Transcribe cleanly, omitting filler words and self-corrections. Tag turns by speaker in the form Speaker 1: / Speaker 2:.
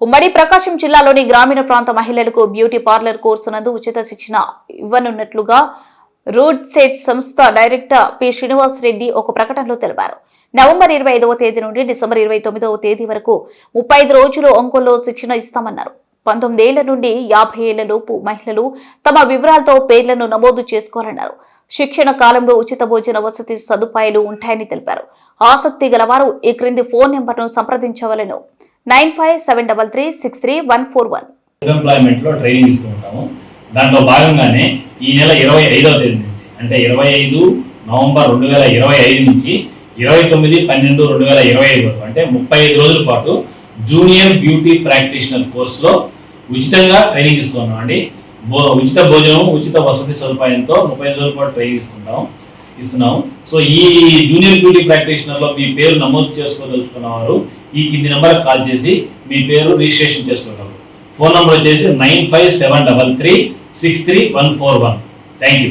Speaker 1: ఉమ్మడి ప్రకాశం జిల్లాలోని గ్రామీణ ప్రాంత మహిళలకు బ్యూటీ పార్లర్ కోర్సు నందు ఉచిత శిక్షణ ఇవ్వనున్నట్లుగా రూట్ సెట్ సంస్థ డైరెక్టర్ పి శ్రీనివాస్ రెడ్డి ఒక ప్రకటనలో తెలిపారు. నవంబర్ 25వ తేదీ నుండి డిసెంబర్ 29వ తేదీ వరకు 35 రోజులు ఒంగోలులో శిక్షణ ఇస్తామన్నారు. 19 ఏళ్ల నుండి 50 ఏళ్ల లోపు మహిళలు తమ వివరాలతో పేర్లను నమోదు చేసుకోవాలన్నారు. శిక్షణ కాలంలో ఉచిత భోజన వసతి సదుపాయాలు ఉంటాయని తెలిపారు. ఆసక్తి గలవారు ఈ క్రింది ఫోన్ నెంబర్ను సంప్రదించవలెను. 9573363141.
Speaker 2: ఎంప్లాయ్మెంట్ లో ట్రైనింగ్ ఇస్తూ ఉంటాము. దాంట్లో భాగంగానే ఈ నెల 25వ తేదీ నుండి అంటే 25 నవంబర్ 2025 నుంచి 29/12/2025 వరకు అంటే 35 రోజుల పాటు జూనియర్ బ్యూటీ ప్రాక్టీషనర్ కోర్సులో ఉచితంగా ట్రైనింగ్ ఇస్తున్నాం అండి. ఉచిత భోజనం ఉచిత వసతి సదుపాయంతో 35 రోజుల పాటు ట్రైనింగ్ ఇస్తున్నాము. సో ఈ జూనియర్ బ్యూటీ ప్రాక్టీషనర్ లో మీ పేరు నమోదు చేసుకోదలుచుకున్న వారు ఈ కింది నెంబర్ కాల్ చేసి మీ పేరు రిజిస్ట్రేషన్ చేసుకోగలరు. ఫోన్ నంబర్ వచ్చేసి 9573363141. Thank you.